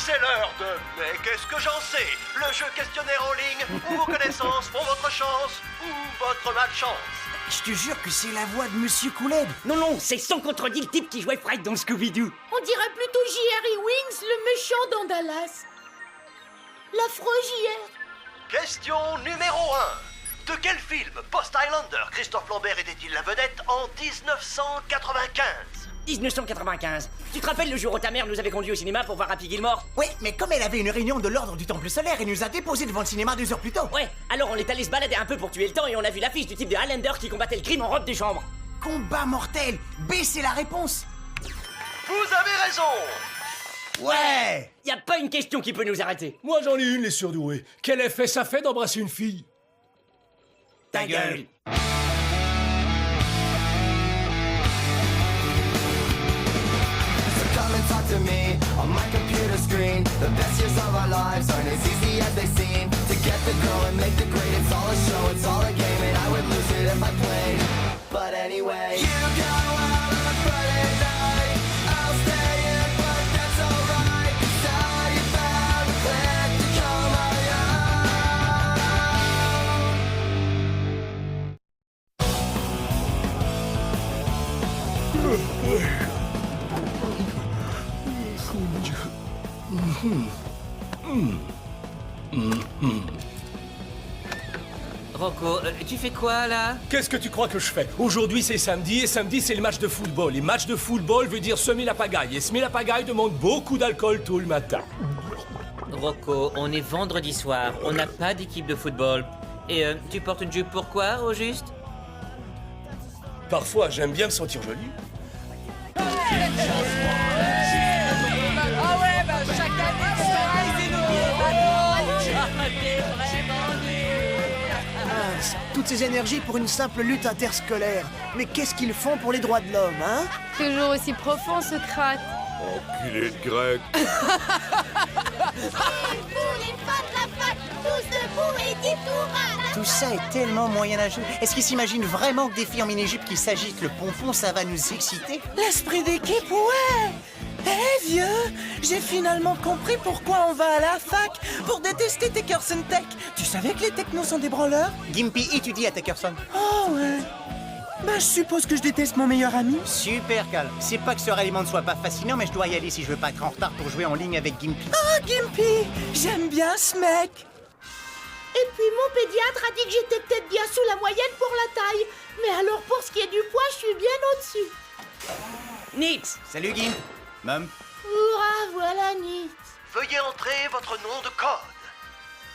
C'est l'heure de Mais qu'est-ce que j'en sais? Le jeu questionnaire en ligne où vos connaissances font votre chance ou votre malchance. Je te jure que c'est la voix de Monsieur Kool-Aid. Non, c'est sans contredit le type qui jouait Fred dans Scooby-Doo. On dirait plutôt J.R.E. Wings, le méchant dans Dallas. L'affreux J.R. Question numéro 1. De quel film post-Highlander Christophe Lambert était-il la vedette en 1995? 1995. Tu te rappelles le jour où ta mère nous avait conduits au cinéma pour voir Happy Gilmore? Oui, mais comme elle avait une réunion de l'ordre du Temple solaire, elle nous a déposés devant le cinéma 2 heures plus tôt. Ouais, alors on est allé se balader un peu pour tuer le temps et on a vu l'affiche du type de Highlander qui combattait le crime en robe de chambre. Combat mortel. B, c'est la réponse. Vous avez raison. Ouais. Y a pas une question qui peut nous arrêter. Moi j'en ai une, les surdoués. Quel effet ça fait d'embrasser une fille? Ta gueule. Come and talk to me on my computer screen. The best years of our lives aren't as easy as they seem. To get the girl and make the grade, it's all a show, it's all a game, and I would lose it if I played. But anyway, you go out on a Friday night, I'll stay in, but that's alright. 'Cause I found a plan to call my Rocco, tu fais quoi là? Qu'est-ce que tu crois que je fais? Aujourd'hui c'est samedi et samedi c'est le match de football. Et match de football veut dire semer la pagaille. Et semer la pagaille demande beaucoup d'alcool tout le matin. Rocco, on est vendredi soir, on n'a pas d'équipe de football. Et tu portes une jupe pourquoi, au juste? Parfois j'aime bien me sentir joli. Toutes ces énergies pour une simple lutte interscolaire. Mais qu'est-ce qu'ils font pour les droits de l'homme, hein? Toujours aussi profond, Socrate. Enculé de grec. Tout ça est tellement moyenâgeux. Est-ce qu'ils s'imaginent vraiment que des filles en mini-jupe qui s'agitent le pompon, ça va nous exciter? L'esprit d'équipe, ouais! Eh vieux, j'ai finalement compris pourquoi on va à la fac, pour détester Techerson Tech. Tu savais que les technos sont des branleurs? Gimpy étudie à Techerson. Oh ouais. Bah je suppose que je déteste mon meilleur ami. Super, Cal. C'est pas que ce ralliement ne soit pas fascinant, mais je dois y aller si je veux pas être en retard pour jouer en ligne avec Gimpy. Oh Gimpy, j'aime bien ce mec. Et puis mon pédiatre a dit que j'étais peut-être bien sous la moyenne pour la taille. Mais alors pour ce qui est du poids, je suis bien au-dessus. Nitz. Salut Gimp. Mum. Hurrah, voilà Nitz. Veuillez entrer votre nom de code.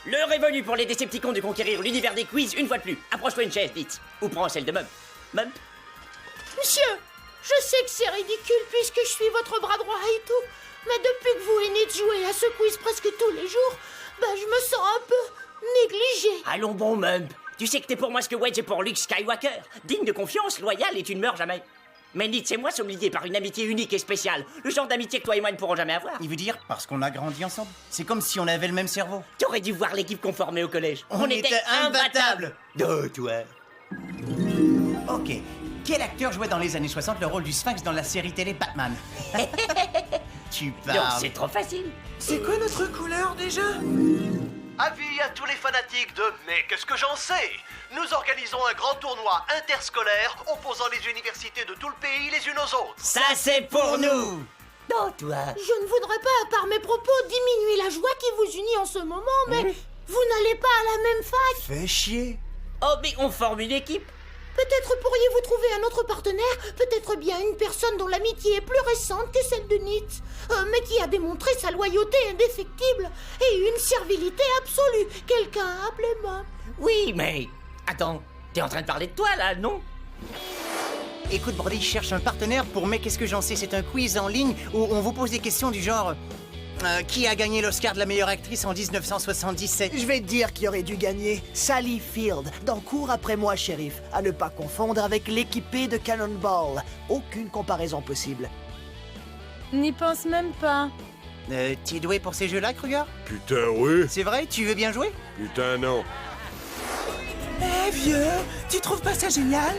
L'heure est venue pour les Décepticons de conquérir l'univers des quiz une fois de plus. Approche-toi une chaise, Nitz. Ou prends celle de Mum. Mum. Monsieur, je sais que c'est ridicule puisque je suis votre bras droit et tout. Mais depuis que vous et Nitz jouez à ce quiz presque tous les jours, je me sens un peu négligée. Allons bon, Mum. Tu sais que t'es pour moi ce que Wedge est pour Luke Skywalker. Digne de confiance, loyal et tu ne meurs jamais. Mais Nitz et moi sommes liés par une amitié unique et spéciale. Le genre d'amitié que toi et moi ne pourrons jamais avoir. Il veut dire parce qu'on a grandi ensemble. C'est comme si on avait le même cerveau. T'aurais dû voir l'équipe qu'on formait au collège. On était imbattables. Oh, toi. Ok. Quel acteur jouait dans les années 60 le rôle du Sphinx dans la série télé Batman? Tu Non, parles. c'est trop facile. C'est quoi notre couleur déjà? Avis à tous les fanatiques de Mais qu'est-ce que j'en sais? Nous organisons un grand tournoi interscolaire opposant les universités de tout le pays les unes aux autres. Ça, c'est pour nous. Non, toi. Je ne voudrais pas, par mes propos, diminuer la joie qui vous unit en ce moment, mais vous n'allez pas à la même fac. Fais chier. Oh, mais on forme une équipe. Peut-être pourriez-vous trouver un autre partenaire, peut-être bien une personne dont l'amitié est plus récente que celle de Nitz, mais qui a démontré sa loyauté indéfectible et une servilité absolue. Quelqu'un appelé Mum. Oui, mais... Attends, t'es en train de parler de toi, là, non? Écoute, Brody, je cherche un partenaire pour Mais qu'est-ce que j'en sais? C'est un quiz en ligne où on vous pose des questions du genre... qui a gagné l'Oscar de la meilleure actrice en 1977? Je vais te dire qui aurait dû gagner. Sally Field, dans Cours après moi, shérif. À ne pas confondre avec l'équipée de Cannonball. Aucune comparaison possible. N'y pense même pas. T'es doué pour ces jeux-là, Kruger? Putain, oui. C'est vrai? Tu veux bien jouer? Putain, non. Eh vieux, tu trouves pas ça génial?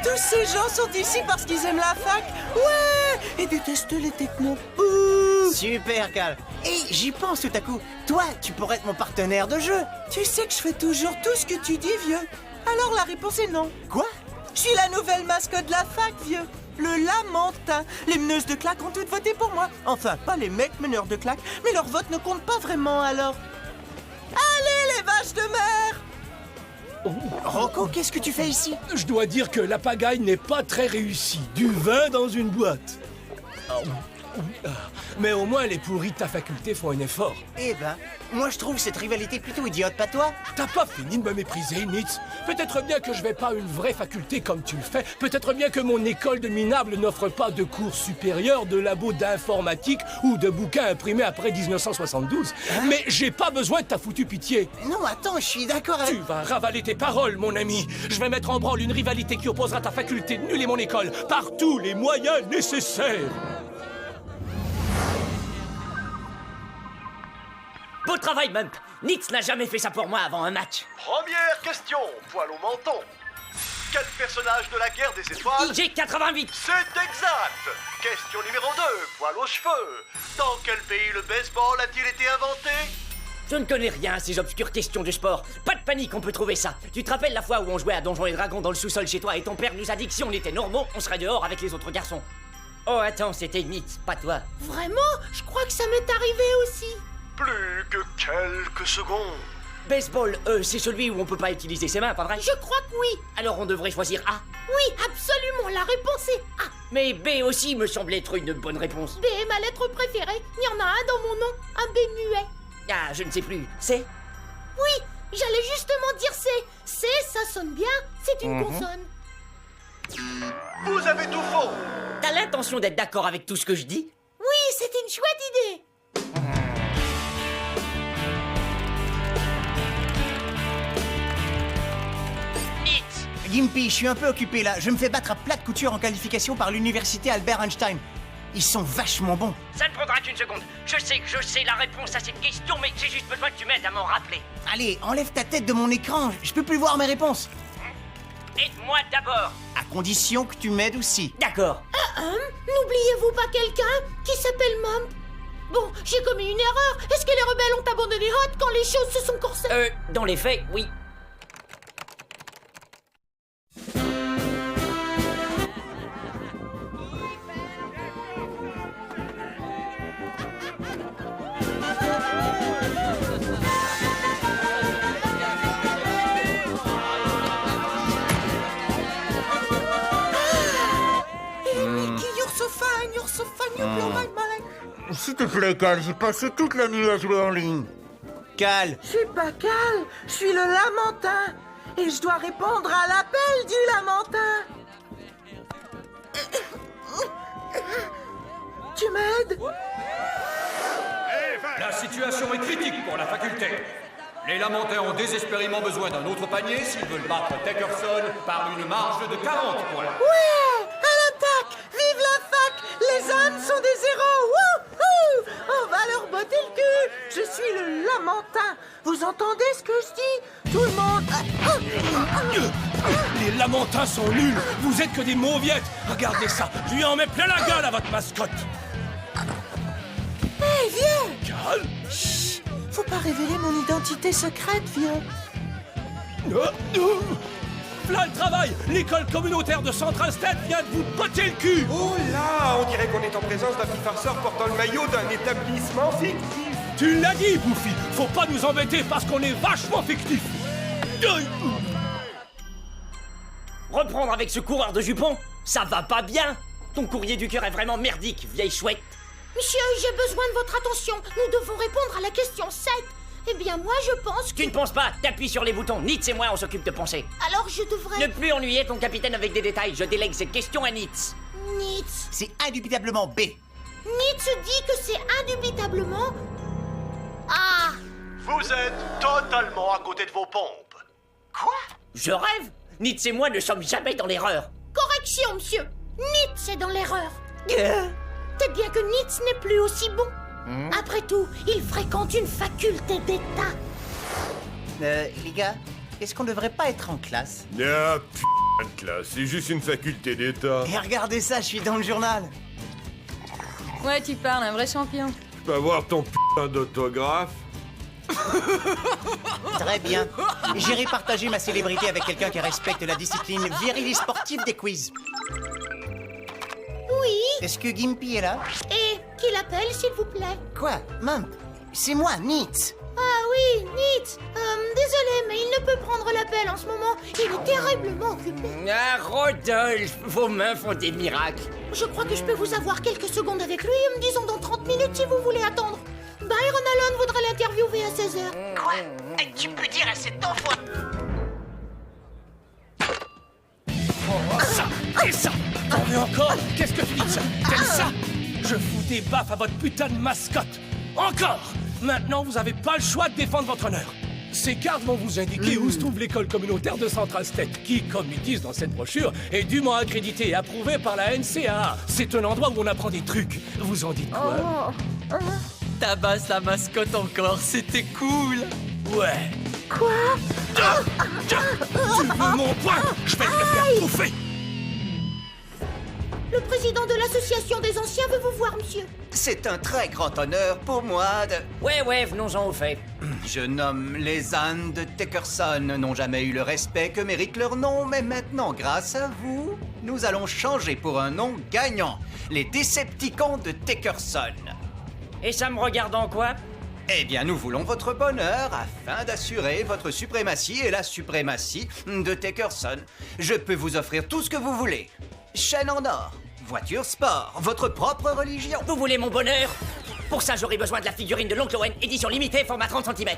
Tous ces gens sont ici parce qu'ils aiment la fac. Ouais, et détestent les technos. Ouh. Super, Cal. Et j'y pense tout à coup. Toi, tu pourrais être mon partenaire de jeu. Tu sais que je fais toujours tout ce que tu dis, vieux. Alors la réponse est non. Quoi? Je suis la nouvelle mascotte de la fac, vieux. Le Lamentin. Les meneuses de claques ont toutes voté pour moi. Enfin, pas les mecs meneurs de claques, mais leur vote ne compte pas vraiment, alors. Allez, les vaches de mer! Rocco, qu'est-ce que tu fais ici? Je dois dire que la pagaille n'est pas très réussie. Du vin dans une boîte. Mais au moins les pourris de ta faculté font un effort. Eh ben, moi je trouve cette rivalité plutôt idiote, pas toi? T'as pas fini de me mépriser, Nitz. Peut-être bien que je vais pas à une vraie faculté comme tu le fais. Peut-être bien que mon école de minable n'offre pas de cours supérieurs, de labos d'informatique ou de bouquins imprimés après 1972. Mais j'ai pas besoin de ta foutue pitié. Non, attends, je suis d'accord avec... Tu vas ravaler tes paroles, mon ami. Je vais mettre en branle une rivalité qui opposera ta faculté nulle et mon école par tous les moyens nécessaires. Beau travail, Mump. Nitz n'a jamais fait ça pour moi avant un match. Première question, poil au menton. Quel personnage de la guerre des étoiles? IG-88. C'est exact. Question numéro 2, poil aux cheveux. Dans quel pays le baseball a-t-il été inventé? Je ne connais rien à ces obscures questions de sport. Pas de panique, on peut trouver ça. Tu te rappelles la fois où on jouait à Donjons et Dragons dans le sous-sol chez toi et ton père nous a dit que si on était normaux, on serait dehors avec les autres garçons. Oh, attends, c'était Nitz, pas toi. Vraiment? Je crois que ça m'est arrivé aussi. Plus que quelques secondes. Baseball, c'est celui où on peut pas utiliser ses mains, pas vrai? Je crois que oui. Alors on devrait choisir A. Oui, absolument, la réponse est A. Mais B aussi me semble être une bonne réponse. B est ma lettre préférée. Il y en a un dans mon nom, un B muet. Ah, je ne sais plus. C? Oui, j'allais justement dire C. C, ça sonne bien, c'est une consonne. Vous avez tout faux. T'as l'intention d'être d'accord avec tout ce que je dis? Oui, c'est une chouette idée. Gimpy, je suis un peu occupé là. Je me fais battre à plat de couture en qualification par l'université Albert Einstein. Ils sont vachement bons. Ça ne prendra qu'une seconde. Je sais la réponse à cette question, mais j'ai juste besoin que tu m'aides à m'en rappeler. Allez, enlève ta tête de mon écran. Je peux plus voir mes réponses. Aide-moi d'abord. À condition que tu m'aides aussi. D'accord. N'oubliez-vous pas quelqu'un qui s'appelle Mump? Bon, j'ai commis une erreur. Est-ce que les rebelles ont abandonné Hot quand les choses se sont corsées? Dans les faits, oui. S'il te plaît, Cal, j'ai passé toute la nuit à jouer en ligne. Cal. Je suis pas Cal, je suis le Lamentin. Et je dois répondre à l'appel du Lamentin. Tu m'aides? La situation est critique pour la faculté. Les Lamentins ont désespérément besoin d'un autre panier s'ils veulent battre Dickerson par une marge de 40 points. Ouais! À l'attaque! Vive la fac! Les ânes sont des héros! Wouhou! On va leur botter le cul! Je suis le Lamentin! Vous entendez ce que je dis? Tout le monde... Les Lamentins sont nuls. Vous êtes que des mauviettes. Regardez ça. Je lui en mets plein la gueule à votre mascotte. Hé, vieux! Cal. Chut! Faut pas révéler mon identité secrète, vieux. Là le travail. L'école communautaire de Central State vient de vous botter le cul. Oh là, on dirait qu'on est en présence d'un petit farceur portant le maillot d'un établissement fictif. Tu l'as dit, Bouffi. Faut pas nous embêter parce qu'on est vachement fictif. Reprendre avec ce coureur de jupons? Ça va pas bien. Ton courrier du cœur est vraiment merdique, vieille chouette. Monsieur, j'ai besoin de votre attention. Nous devons répondre à la question 7. Eh bien, moi, je pense que... Tu ne penses pas, t'appuies sur les boutons. Nitz et moi, on s'occupe de penser. Alors, je devrais... Ne plus ennuyer ton capitaine avec des détails. Je délègue cette question à Nitz. Nitz. C'est indubitablement B. Nitz dit que c'est indubitablement... A. Vous êtes totalement à côté de vos pompes. Quoi? Je rêve. Nitz et moi ne sommes jamais dans l'erreur. Correction, monsieur. Nitz est dans l'erreur. Peut-être bien que Nitz n'est plus aussi bon. Après tout, il fréquente une faculté d'État. Les gars, est-ce qu'on devrait pas être en classe? Ah, putain de classe, c'est juste une faculté d'État. Et regardez ça, je suis dans le journal. Ouais, tu parles, un vrai champion. peux avoir ton putain d'autographe? Très bien. J'irai partager ma célébrité avec quelqu'un qui respecte la discipline virile sportive des quiz. Oui. Est-ce que Gimpy est là? Et qui l'appelle, s'il vous plaît? Quoi? Mump? C'est moi, Nitz. Ah oui, Nitz. Désolé, mais il ne peut prendre l'appel en ce moment. Il est terriblement occupé. Ah, Rodolphe, vos mains font des miracles. Je crois que je peux vous avoir quelques secondes avec lui, disons dans 30 minutes si vous voulez attendre. Byron Allen voudrait l'interviewer à 16h. Quoi? Tu peux dire à cet enfant... Ça et ça. T'en veux encore? Qu'est-ce que tu dis de ça? T'aimes ça? Je fous des baffes à votre putain de mascotte. Encore. Maintenant, vous avez pas le choix de défendre votre honneur. Ces cartes vont vous indiquer où se trouve l'école communautaire de Central State, qui, comme ils disent dans cette brochure, est dûment accréditée et approuvée par la NCAA. C'est un endroit où on apprend des trucs. Vous en dites quoi? Tabasse la mascotte encore, c'était cool. Ouais. Quoi? Tu veux mon poing? Je vais te le faire bouffer. Le président de l'association des anciens veut vous voir, monsieur. C'est un très grand honneur pour moi de... Ouais, venons-en au fait. Je nomme les ânes de Teckerson, n'ont jamais eu le respect que mérite leur nom, mais maintenant, grâce à vous, nous allons changer pour un nom gagnant. Les Décepticons de Teckerson. Et ça me regarde en quoi? Eh bien, nous voulons votre bonheur afin d'assurer votre suprématie et la suprématie de Teckerson. Je peux vous offrir tout ce que vous voulez. Chaîne en or, voiture sport, votre propre religion. Vous voulez mon bonheur? Pour ça, j'aurai besoin de la figurine de l'oncle Owen, édition limitée, format 30 cm.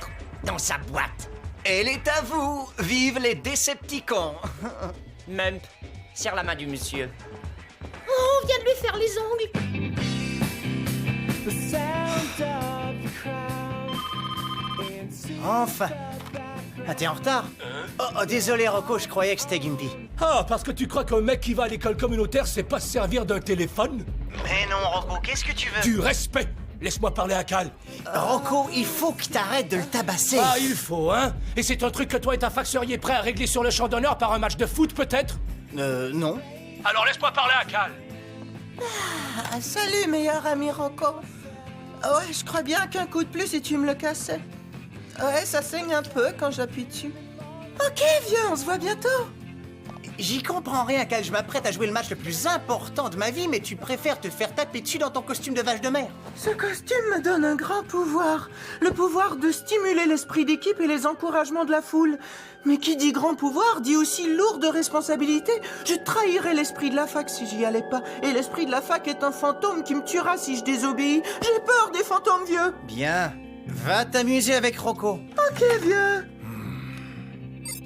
Dans sa boîte. Elle est à vous. Vive les Décepticons. Mump, serre la main du monsieur. Oh, on vient de lui faire les ongles. Enfin. Ah, t'es en retard? Oh, désolé, Rocco, je croyais que c'était Gimpy. Ah, parce que tu crois qu'un mec qui va à l'école communautaire sait pas se servir d'un téléphone? Mais non, Rocco, qu'est-ce que tu veux? Du respect. Laisse-moi parler à Cal. Rocco, il faut que t'arrêtes de le tabasser. Ah, il faut, hein? Et c'est un truc que toi et ta fac seriez prêts à régler sur le champ d'honneur par un match de foot, peut-être? Non. Alors laisse-moi parler à Cal. Ah, salut, meilleur ami Rocco. Ouais, je crois bien qu'un coup de plus et tu me le cassais. Ouais, ça saigne un peu quand j'appuie dessus. Ok, vieux, on se voit bientôt. J'y comprends rien, Cal. Je m'apprête à jouer le match le plus important de ma vie, mais tu préfères te faire taper dessus dans ton costume de vache de mer. Ce costume me donne un grand pouvoir. Le pouvoir de stimuler l'esprit d'équipe et les encouragements de la foule. Mais qui dit grand pouvoir dit aussi lourde responsabilité. Je trahirais l'esprit de la fac si j'y allais pas. Et l'esprit de la fac est un fantôme qui me tuera si je désobéis. J'ai peur des fantômes, vieux. Bien. Va t'amuser avec Rocco. Ok, vieux.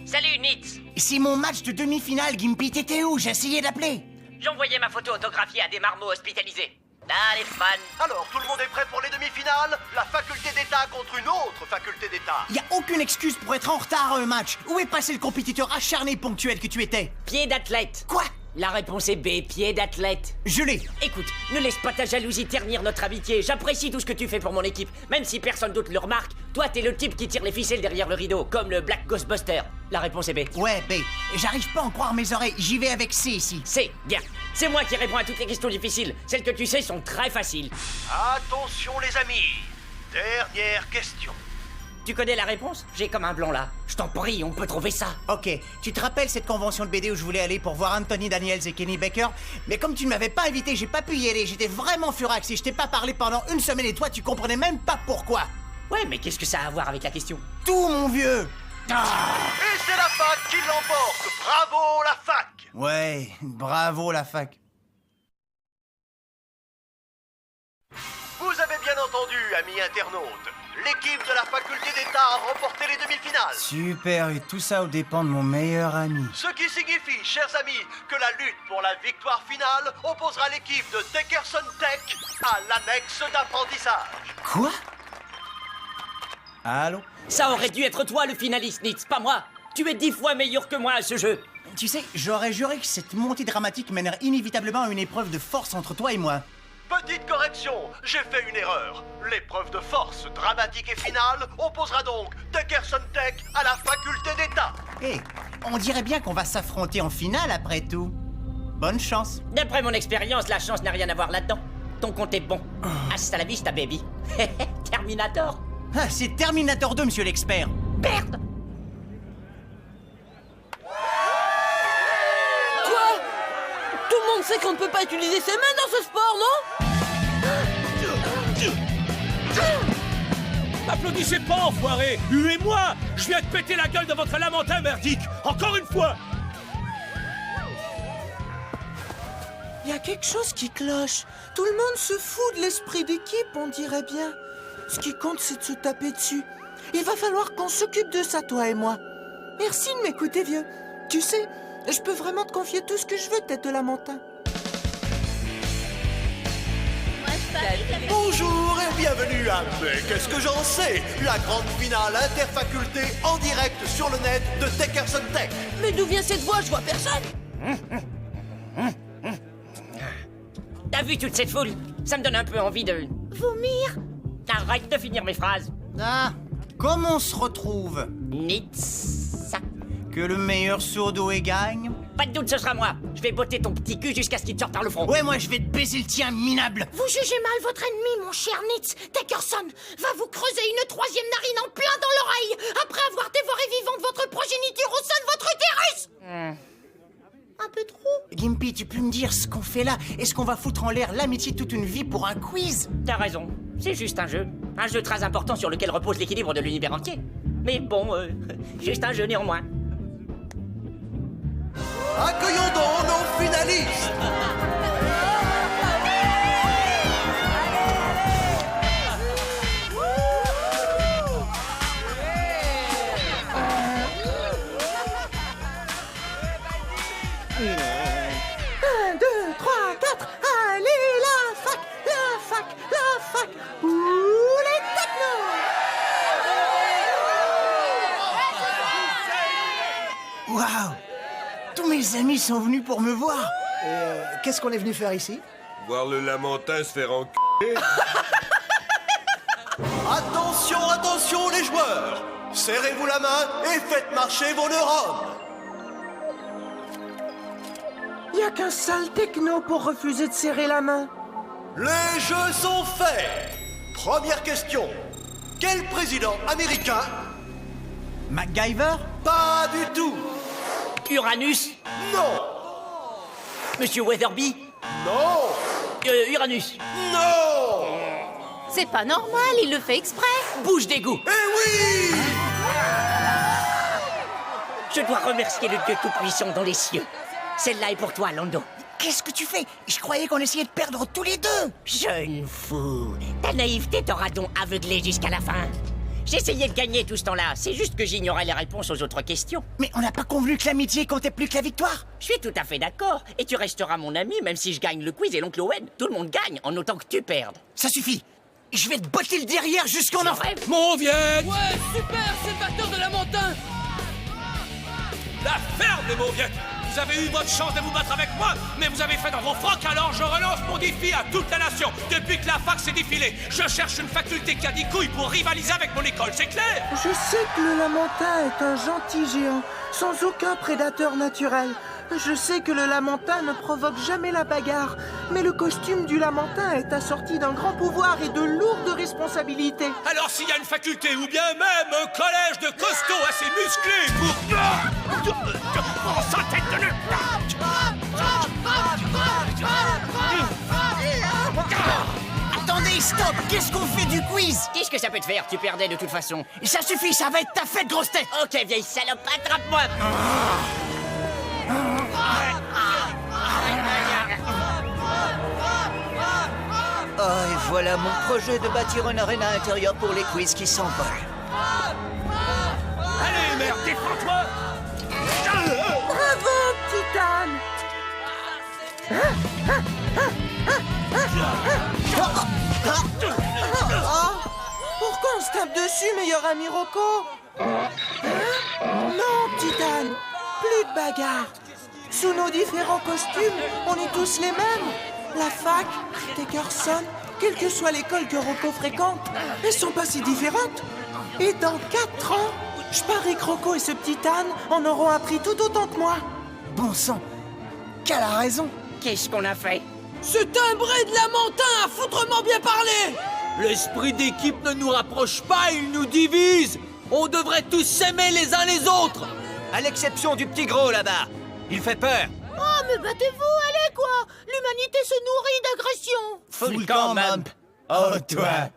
Salut, Nitz. C'est mon match de demi-finale, Gimpy. T'étais où? J'ai essayé d'appeler. J'envoyais ma photo autographiée à des marmots hospitalisés. Là, les fans. Alors, tout le monde est prêt pour les demi-finales? La faculté d'État contre une autre faculté d'État. Y a aucune excuse pour être en retard à un match. Où est passé le compétiteur acharné et ponctuel que tu étais? Pied d'athlète. Quoi? La réponse est B, pied d'athlète. Je l'ai. Écoute, ne laisse pas ta jalousie ternir notre amitié. J'apprécie tout ce que tu fais pour mon équipe. Même si personne d'autre le remarque, toi t'es le type qui tire les ficelles derrière le rideau, comme le Black Ghostbuster. La réponse est B. Ouais, B. J'arrive pas à en croire mes oreilles. J'y vais avec C ici. C, bien. C'est moi qui réponds à toutes les questions difficiles. Celles que tu sais sont très faciles. Attention les amis. Dernière question. Tu connais la réponse? J'ai comme un blanc là. Je t'en prie, on peut trouver ça. Ok, tu te rappelles cette convention de BD où je voulais aller pour voir Anthony Daniels et Kenny Baker? Mais comme tu ne m'avais pas invité, j'ai pas pu y aller. J'étais vraiment furax et je t'ai pas parlé pendant une semaine et toi tu comprenais même pas pourquoi. Ouais, mais qu'est-ce que ça a à voir avec la question? Tout, mon vieux. Et c'est la fac qui l'emporte. Bravo la fac. Ouais, bravo la fac. Vous avez bien entendu, amis internautes. L'équipe de la faculté d'État a remporté les demi-finales. Super, et tout ça aux dépens de mon meilleur ami. Ce qui signifie, chers amis, que la lutte pour la victoire finale opposera l'équipe de Teckerson Tech à l'annexe d'apprentissage. Quoi? Allô? Ça aurait dû être toi le finaliste, Nitz, pas moi. Tu es 10 fois meilleur que moi à ce jeu. Tu sais, j'aurais juré que cette montée dramatique mènerait inévitablement à une épreuve de force entre toi et moi. Petite correction, j'ai fait une erreur. L'épreuve de force dramatique et finale opposera donc Teckerson Tech à la faculté d'État. Hé, on dirait bien qu'on va s'affronter en finale après tout. Bonne chance. D'après mon expérience, la chance n'a rien à voir là-dedans. ton compte est bon. Hasta la vista, baby. Terminator. Ah, c'est Terminator 2, monsieur l'expert. Merde. Quoi? Tout le monde sait qu'on ne peut pas utiliser ses mains dans ce sport, non? Applaudissez pas, enfoiré! Huez-moi! Je viens de péter la gueule de votre lamentin merdique! Encore une fois! Il y a quelque chose qui cloche. Tout le monde se fout de l'esprit d'équipe, on dirait bien. Ce qui compte, c'est de se taper dessus. Il va falloir qu'on s'occupe de ça, toi et moi. Merci de m'écouter, vieux. Tu sais, je peux vraiment te confier tout ce que je veux, tête de lamentin. Bonjour et bienvenue à Mais qu'est-ce que j'en sais? La grande finale interfaculté en direct sur le net de Techkerson Tech. Mais d'où vient cette voix? Je vois personne. T'as vu toute cette foule? Ça me donne un peu envie de... Vomir? Arrête de finir mes phrases. Ah, comment on se retrouve? Nitz. Que le meilleur sourd-doué gagne? Pas de doute, ce sera moi. Je vais botter ton petit cul jusqu'à ce qu'il te sorte par le front. Ouais, moi je vais te baiser le tien, minable. Vous jugez mal votre ennemi, mon cher Nitz. Techkerson va vous creuser une troisième narine en plein dans l'oreille après avoir dévoré vivante votre progéniture au sein de votre utérus. Un peu trop. Gimpy, tu peux me dire ce qu'on fait là? Est-ce qu'on va foutre en l'air l'amitié toute une vie pour un quiz? T'as raison, c'est juste un jeu. Un jeu très important sur lequel repose l'équilibre de l'univers entier. Mais bon, juste un jeu néanmoins. Accueillons donc nos finalistes. Un, deux, trois, quatre. Allez, la fac, la fac, la fac. Ouh, les technos. Waouh! Tous mes amis sont venus pour me voir. Qu'est-ce qu'on est venu faire ici? Voir le lamentin se faire enculer. Attention, attention les joueurs. Serrez-vous la main et faites marcher vos neurones. Y a qu'un sale techno pour refuser de serrer la main. Les jeux sont faits. Première question. Quel président américain? MacGyver? Pas du tout. Uranus? Non. Monsieur Weatherby? Non. Uranus? Non. C'est pas normal, il le fait exprès. Bouche d'égout. Eh oui. Je dois remercier le Dieu Tout-Puissant dans les cieux. Celle-là est pour toi, Lando. Qu'est-ce que tu fais? Je croyais qu'on essayait de perdre tous les deux. Jeune fou, ta naïveté t'aura donc aveuglé jusqu'à la fin. J'essayais de gagner tout ce temps-là, c'est juste que j'ignorais les réponses aux autres questions. Mais on n'a pas convenu que l'amitié comptait plus que la victoire. Je suis tout à fait d'accord, et tu resteras mon ami même si je gagne le quiz et l'oncle Owen. Tout le monde gagne, en autant que tu perdes. Ça suffit. Je vais te botter le derrière jusqu'en enfer. Mauviette! Ouais, super, c'est le batteur de Lamentin. La ferme, les Mauviettes! Vous avez eu votre chance de vous battre avec moi, mais vous avez fait dans vos frocs, alors je relance mon défi à toute la nation. Depuis que la fac s'est défilée, je cherche une faculté qui a des couilles pour rivaliser avec mon école, c'est clair? Je sais que le lamentin est un gentil géant, sans aucun prédateur naturel. Je sais que le lamentin ne provoque jamais la bagarre, mais le costume du lamentin est assorti d'un grand pouvoir et de lourdes responsabilités. Alors s'il y a une faculté, ou bien même un collège de costauds assez musclés pour... Oh, sa tête de nulle part. Attendez, stop! Qu'est-ce qu'on fait du quiz? Qu'est-ce que ça peut te faire? Tu perdais de toute façon. Ça suffit, ça va être ta fête, grosse tête! Ok, vieille salope, attrape-moi! Oh, et voilà mon projet de bâtir une arène intérieure pour les quiz qui s'envolent. Allez, merde, défends-toi! Bravo, Titane! Pourquoi on se tape dessus, meilleur ami Rocco? Non, Titane, plus de bagarre. Sous nos différents costumes, on est tous les mêmes. La fac, Techkerson, quelle que soit l'école que Rocco fréquente, elles sont pas si différentes. Et dans 4 ans, je parie que Rocco et ce petit âne en auront appris tout autant que moi. Bon sang, qu'elle a raison. Qu'est-ce qu'on a fait? C'est un brin de lamentin à foutrement bien parler. L'esprit d'équipe ne nous rapproche pas, il nous divise. On devrait tous s'aimer les uns les autres. À l'exception du petit gros là-bas. Il fait peur. Oh, mais battez-vous, allez quoi! L'humanité se nourrit d'agression! Full camp, Mump. Oh, toi.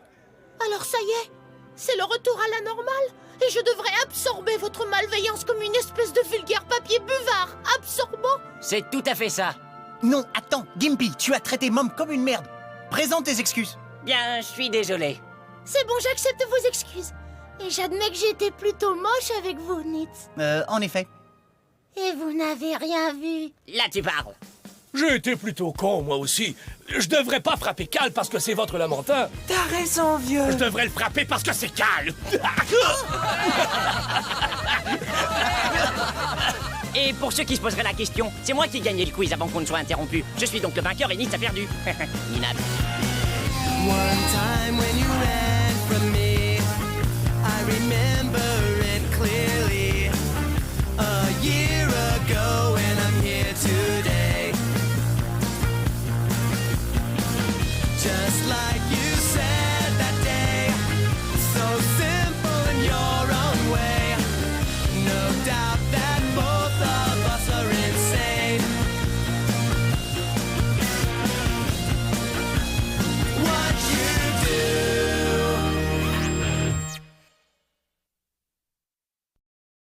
Alors ça y est, c'est le retour à la normale, et je devrais absorber votre malveillance comme une espèce de vulgaire papier buvard, absorbant. C'est tout à fait ça. Non, attends, Gimpy, tu as traité Mom comme une merde. Présente tes excuses. Bien, je suis désolé. C'est bon, j'accepte vos excuses. Et j'admets que j'étais plutôt moche avec vous, Nitz. En effet. Et vous n'avez rien vu. Là, tu parles. J'ai été plutôt con, moi aussi. Je devrais pas frapper Cal parce que c'est votre lamentin. T'as raison, vieux. Je devrais le frapper parce que c'est Cal. Et pour ceux qui se poseraient la question, c'est moi qui ai gagné le quiz avant qu'on ne soit interrompu. Je suis donc le vainqueur et Nitz a perdu. Minable. One time when you